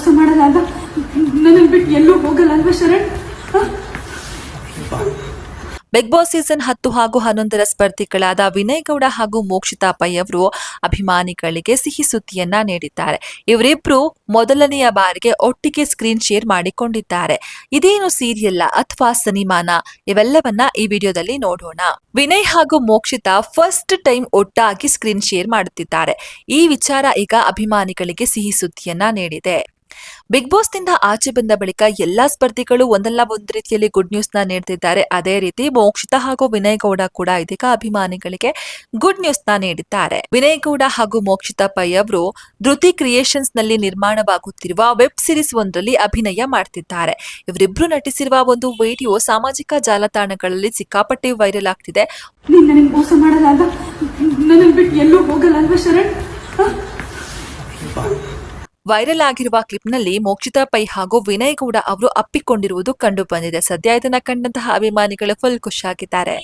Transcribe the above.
ಮೋಸ ಮಾಡಲ್ಲ ಅಲ್ವಾ? ನನ್ನನ್ನು ಬಿಟ್ಟು ಎಲ್ಲೂ ಹೋಗಲ್ಲ ಅಲ್ವಾ ಶರಣ್? ಬಿಗ್ ಬಾಸ್ ಸೀಸನ್ 10 ಹಾಗೂ 11ರ ಸ್ಪರ್ಧಿಗಳಾದ ವಿನಯ್ ಗೌಡ ಹಾಗೂ ಮೋಕ್ಷಿತಾ ಪೈ ಅವರು ಅಭಿಮಾನಿಗಳಿಗೆ ಸಿಹಿ ಸುದ್ದಿಯನ್ನ ನೀಡಿದ್ದಾರೆ. ಇವರಿಬ್ರು ಮೊದಲನೆಯ ಬಾರಿಗೆ ಒಟ್ಟಿಗೆ ಸ್ಕ್ರೀನ್ ಶೇರ್ ಮಾಡಿಕೊಂಡಿದ್ದಾರೆ. ಇದೇನು ಸೀರಿಯಲ್ ಅಥವಾ ಸಿನಿಮಾನ? ಇವೆಲ್ಲವನ್ನ ಈ ವಿಡಿಯೋದಲ್ಲಿ ನೋಡೋಣ. ವಿನಯ್ ಹಾಗೂ ಮೋಕ್ಷಿತಾ ಫಸ್ಟ್ ಟೈಮ್ ಒಟ್ಟಾಗಿ ಸ್ಕ್ರೀನ್ ಶೇರ್ ಮಾಡುತ್ತಿದ್ದಾರೆ. ಈ ವಿಚಾರ ಈಗ ಅಭಿಮಾನಿಗಳಿಗೆ ಸಿಹಿ ಸುದ್ದಿಯನ್ನ ನೀಡಿದೆ. ಬಿಗ್ ಬಾಸ್ ನಿಂದ ಆಚೆ ಬಂದ ಬಳಿಕ ಎಲ್ಲಾ ಸ್ಪರ್ಧಿಗಳು ಒಂದಲ್ಲ ಒಂದು ರೀತಿಯಲ್ಲಿ ಗುಡ್ ನ್ಯೂಸ್ ನ ನೀಡುತ್ತಿದ್ದಾರೆ. ಅದೇ ರೀತಿ ಮೋಕ್ಷಿತಾ ಹಾಗೂ ವಿನಯ್ ಗೌಡ ಕೂಡ ಇದೀಗ ಅಭಿಮಾನಿಗಳಿಗೆ ಗುಡ್ ನ್ಯೂಸ್ ನ ನೀಡಿದ್ದಾರೆ. ವಿನಯ್ ಗೌಡ ಹಾಗೂ ಮೋಕ್ಷಿತಾ ಪೈ ಅವರು ಧೃತಿ ಕ್ರಿಯೇಷನ್ಸ್ ನಲ್ಲಿ ನಿರ್ಮಾಣವಾಗುತ್ತಿರುವ ವೆಬ್ ಸಿರೀಸ್ ಒಂದರಲ್ಲಿ ಅಭಿನಯ ಮಾಡ್ತಿದ್ದಾರೆ. ಇವರಿಬ್ರು ನಟಿಸಿರುವ ಒಂದು ವಿಡಿಯೋ ಸಾಮಾಜಿಕ ಜಾಲತಾಣಗಳಲ್ಲಿ ಸಿಕ್ಕಾಪಟ್ಟೆ ವೈರಲ್ ಆಗ್ತಿದೆ. ನೀನ್ ನನಗೆ ಮೋಸ ಮಾಡಲ್ಲ ಅಲ್ವಾ? ನನ್ನನ್ನು ಬಿಟ್ಟು ಎಲ್ಲೂ ಹೋಗಲ್ಲ ಅಲ್ವಾ ಶರಣ್? ವೈರಲ್ ಆಗಿರುವ ಕ್ಲಿಪ್ನಲ್ಲಿ ಮೋಕ್ಷಿತಾ ಪೈ ಹಾಗೂ ವಿನಯ್ ಗೌಡ ಅವರು ಅಪ್ಪಿಕೊಂಡಿರುವುದು ಕಂಡು ಬಂದಿದೆ. ಸದ್ಯ ಇದನ್ನ ಕಂಡಂತಹ ಅಭಿಮಾನಿಗಳು ಫುಲ್ ಖುಷಿಯಾಗಿದ್ದಾರೆ.